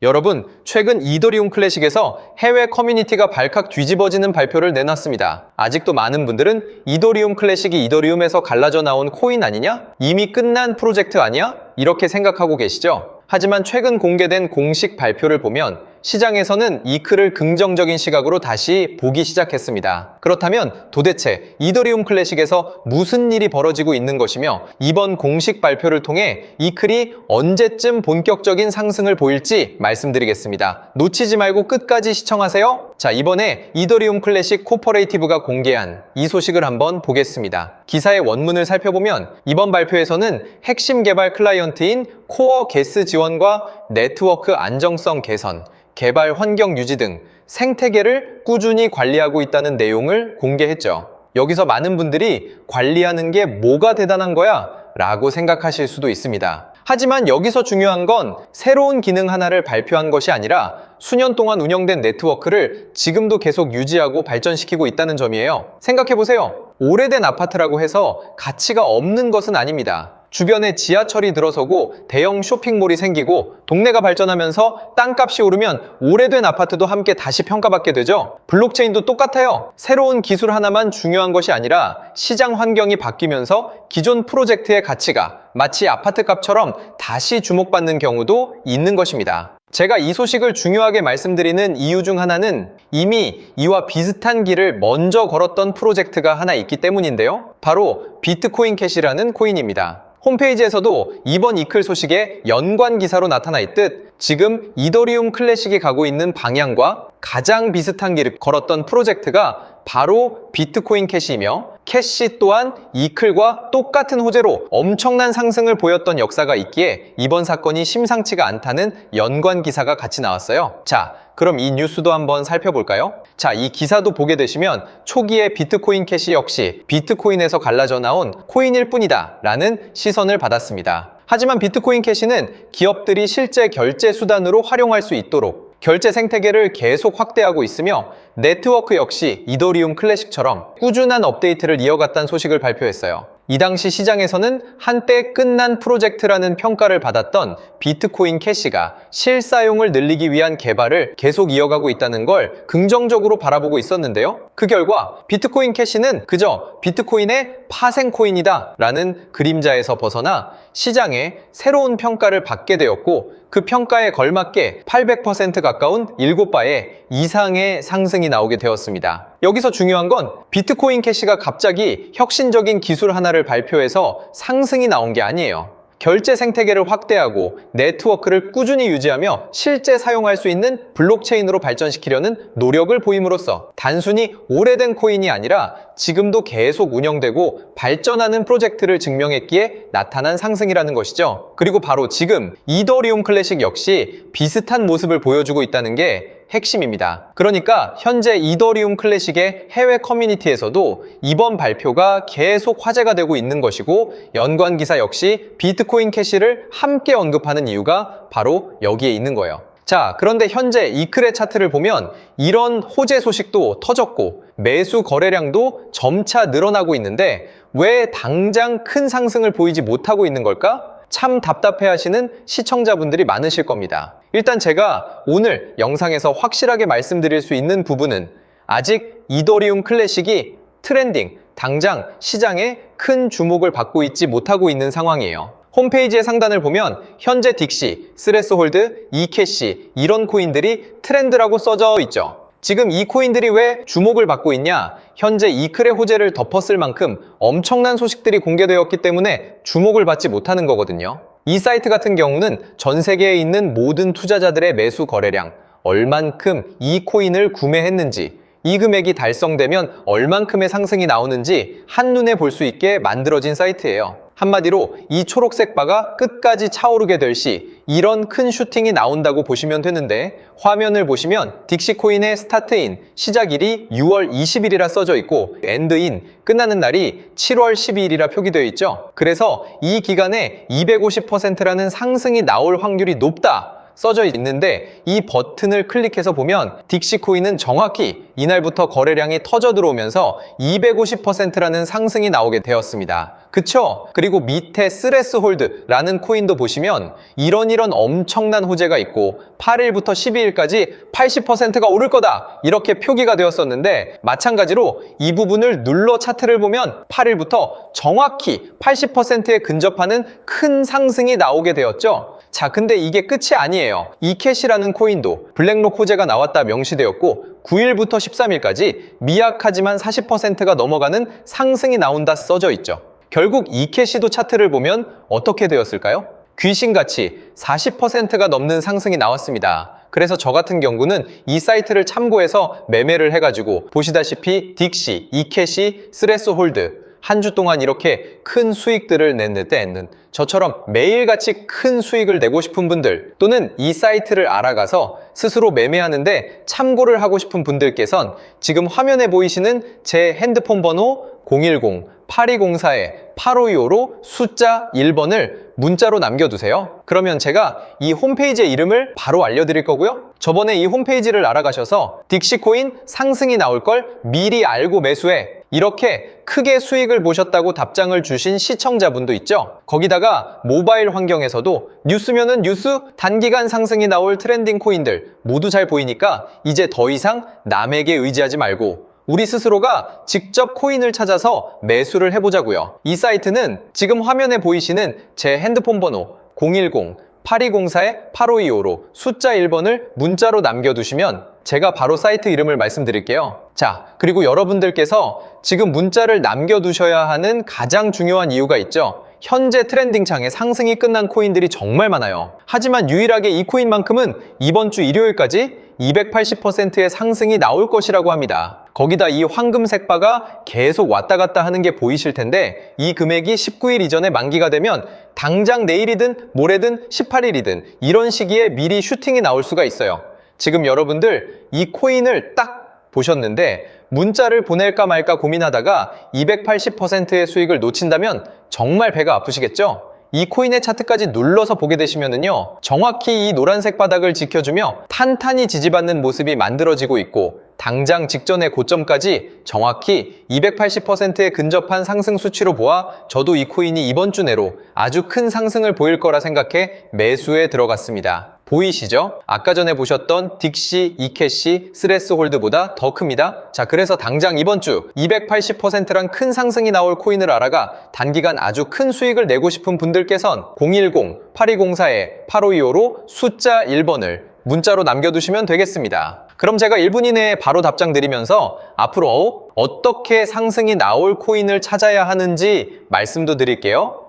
여러분, 최근 이더리움 클래식에서 해외 커뮤니티가 발칵 뒤집어지는 발표를 내놨습니다. 아직도 많은 분들은 이더리움 클래식이 이더리움에서 갈라져 나온 코인 아니냐? 이미 끝난 프로젝트 아니야? 이렇게 생각하고 계시죠? 하지만 최근 공개된 공식 발표를 보면 시장에서는 이클을 긍정적인 시각으로 다시 보기 시작했습니다. 그렇다면 도대체 이더리움 클래식에서 무슨 일이 벌어지고 있는 것이며 이번 공식 발표를 통해 이클이 언제쯤 본격적인 상승을 보일지 말씀드리겠습니다. 놓치지 말고 끝까지 시청하세요. 자, 이번에 이더리움 클래식 코퍼레이티브가 공개한 이 소식을 한번 보겠습니다. 기사의 원문을 살펴보면 이번 발표에서는 핵심 개발 클라이언트인 코어 게스 지원과 네트워크 안정성 개선, 개발 환경 유지 등 생태계를 꾸준히 관리하고 있다는 내용을 공개했죠. 여기서 많은 분들이 관리하는 게 뭐가 대단한 거야? 라고 생각하실 수도 있습니다. 하지만 여기서 중요한 건 새로운 기능 하나를 발표한 것이 아니라 수년 동안 운영된 네트워크를 지금도 계속 유지하고 발전시키고 있다는 점이에요. 생각해보세요. 오래된 아파트라고 해서 가치가 없는 것은 아닙니다. 주변에 지하철이 들어서고 대형 쇼핑몰이 생기고 동네가 발전하면서 땅값이 오르면 오래된 아파트도 함께 다시 평가받게 되죠. 블록체인도 똑같아요. 새로운 기술 하나만 중요한 것이 아니라 시장 환경이 바뀌면서 기존 프로젝트의 가치가 마치 아파트값처럼 다시 주목받는 경우도 있는 것입니다. 제가 이 소식을 중요하게 말씀드리는 이유 중 하나는 이미 이와 비슷한 길을 먼저 걸었던 프로젝트가 하나 있기 때문인데요. 바로 비트코인 캐시라는 코인입니다. 홈페이지에서도 이번 이클 소식에 연관 기사로 나타나 있듯 지금 이더리움 클래식이 가고 있는 방향과 가장 비슷한 길을 걸었던 프로젝트가 바로 비트코인 캐시이며 캐시 또한 이클과 똑같은 호재로 엄청난 상승을 보였던 역사가 있기에 이번 사건이 심상치가 않다는 연관 기사가 같이 나왔어요. 자, 그럼 이 뉴스도 한번 살펴볼까요? 자, 이 기사도 보게 되시면 초기에 비트코인 캐시 역시 비트코인에서 갈라져 나온 코인일 뿐이다 라는 시선을 받았습니다. 하지만 비트코인 캐시는 기업들이 실제 결제 수단으로 활용할 수 있도록 결제 생태계를 계속 확대하고 있으며 네트워크 역시 이더리움 클래식처럼 꾸준한 업데이트를 이어갔다는 소식을 발표했어요. 이 당시 시장에서는 한때 끝난 프로젝트라는 평가를 받았던 비트코인 캐시가 실사용을 늘리기 위한 개발을 계속 이어가고 있다는 걸 긍정적으로 바라보고 있었는데요. 그 결과 비트코인 캐시는 그저 비트코인의 파생 코인이다 라는 그림자에서 벗어나 시장에 새로운 평가를 받게 되었고 그 평가에 걸맞게 800% 가까운 7배의 이상의 상승이 나오게 되었습니다. 여기서 중요한 건 비트코인 캐시가 갑자기 혁신적인 기술 하나를 발표해서 상승이 나온 게 아니에요. 결제 생태계를 확대하고 네트워크를 꾸준히 유지하며 실제 사용할 수 있는 블록체인으로 발전시키려는 노력을 보임으로써 단순히 오래된 코인이 아니라 지금도 계속 운영되고 발전하는 프로젝트를 증명했기에 나타난 상승이라는 것이죠. 그리고 바로 지금 이더리움 클래식 역시 비슷한 모습을 보여주고 있다는 게 핵심입니다. 그러니까 현재 이더리움 클래식의 해외 커뮤니티에서도 이번 발표가 계속 화제가 되고 있는 것이고 연관 기사 역시 비트코인 캐시를 함께 언급하는 이유가 바로 여기에 있는 거예요. 자, 그런데 현재 이클의 차트를 보면 이런 호재 소식도 터졌고 매수 거래량도 점차 늘어나고 있는데 왜 당장 큰 상승을 보이지 못하고 있는 걸까? 참 답답해하시는 시청자분들이 많으실 겁니다. 일단 제가 오늘 영상에서 확실하게 말씀드릴 수 있는 부분은 아직 이더리움 클래식이 트렌딩, 당장 시장에 큰 주목을 받고 있지 못하고 있는 상황이에요. 홈페이지의 상단을 보면 현재 딕시, 스레스홀드, 이캐시 이런 코인들이 트렌드라고 써져 있죠. 지금 이 코인들이 왜 주목을 받고 있냐? 현재 이클의 호재를 덮었을 만큼 엄청난 소식들이 공개되었기 때문에 주목을 받지 못하는 거거든요. 이 사이트 같은 경우는 전 세계에 있는 모든 투자자들의 매수 거래량, 얼만큼 이 코인을 구매했는지, 이 금액이 달성되면 얼만큼의 상승이 나오는지 한눈에 볼 수 있게 만들어진 사이트예요. 한마디로 이 초록색 바가 끝까지 차오르게 될 시 이런 큰 슈팅이 나온다고 보시면 되는데 화면을 보시면 딕시코인의 스타트인 시작일이 6월 20일이라 써져 있고 엔드인 끝나는 날이 7월 12일이라 표기되어 있죠. 그래서 이 기간에 250%라는 상승이 나올 확률이 높다 써져 있는데 이 버튼을 클릭해서 보면 딕시코인은 정확히 이날부터 거래량이 터져 들어오면서 250%라는 상승이 나오게 되었습니다. 그쵸? 그리고 밑에 스레스홀드라는 코인도 보시면 이런 엄청난 호재가 있고 8일부터 12일까지 80%가 오를 거다 이렇게 표기가 되었었는데, 마찬가지로 이 부분을 눌러 차트를 보면 8일부터 정확히 80%에 근접하는 큰 상승이 나오게 되었죠. 자, 근데 이게 끝이 아니에요. 이캐시라는 코인도 블랙록 호재가 나왔다 명시되었고 9일부터 13일까지 미약하지만 40%가 넘어가는 상승이 나온다 써져 있죠. 결국 이캐시도 차트를 보면 어떻게 되었을까요? 귀신같이 40%가 넘는 상승이 나왔습니다. 그래서 저 같은 경우는 이 사이트를 참고해서 매매를 해가지고 보시다시피 딕시, 이캐시, 스레스홀드 한 주 동안 이렇게 큰 수익들을 냈는 저처럼 매일같이 큰 수익을 내고 싶은 분들, 또는 이 사이트를 알아가서 스스로 매매하는데 참고를 하고 싶은 분들께선 지금 화면에 보이시는 제 핸드폰 번호 010-8204-8525로 숫자 1번을 문자로 남겨두세요. 그러면 제가 이 홈페이지의 이름을 바로 알려드릴 거고요. 저번에 이 홈페이지를 알아가셔서 딕시코인 상승이 나올 걸 미리 알고 매수해, 이렇게 크게 수익을 보셨다고 답장을 주신 시청자분도 있죠. 거기다가 모바일 환경에서도 뉴스면은 뉴스, 단기간 상승이 나올 트렌딩 코인들 모두 잘 보이니까 이제 더 이상 남에게 의지하지 말고 우리 스스로가 직접 코인을 찾아서 매수를 해보자고요. 이 사이트는 지금 화면에 보이시는 제 핸드폰 번호 010-8204-8525로 숫자 1번을 문자로 남겨두시면 제가 바로 사이트 이름을 말씀드릴게요. 자, 그리고 여러분들께서 지금 문자를 남겨두셔야 하는 가장 중요한 이유가 있죠. 현재 트렌딩창에 상승이 끝난 코인들이 정말 많아요. 하지만 유일하게 이 코인만큼은 이번 주 일요일까지 280%의 상승이 나올 것이라고 합니다. 거기다 이 황금색 바가 계속 왔다 갔다 하는 게 보이실 텐데, 이 금액이 19일 이전에 만기가 되면 당장 내일이든 모레든 18일이든 이런 시기에 미리 슈팅이 나올 수가 있어요. 지금 여러분들 이 코인을 딱 보셨는데 문자를 보낼까 말까 고민하다가 280%의 수익을 놓친다면 정말 배가 아프시겠죠? 이 코인의 차트까지 눌러서 보게 되시면은요, 정확히 이 노란색 바닥을 지켜주며 탄탄히 지지받는 모습이 만들어지고 있고, 당장 직전의 고점까지 정확히 280%에 근접한 상승 수치로 보아 저도 이 코인이 이번 주 내로 아주 큰 상승을 보일 거라 생각해 매수에 들어갔습니다. 보이시죠? 아까 전에 보셨던 딕시, 이캐시, 스레스홀드보다 더 큽니다. 자, 그래서 당장 이번 주 280%란 큰 상승이 나올 코인을 알아가 단기간 아주 큰 수익을 내고 싶은 분들께선 010-8204-8525로 숫자 1번을 문자로 남겨두시면 되겠습니다. 그럼 제가 1분 이내에 바로 답장 드리면서 앞으로 어떻게 상승이 나올 코인을 찾아야 하는지 말씀도 드릴게요.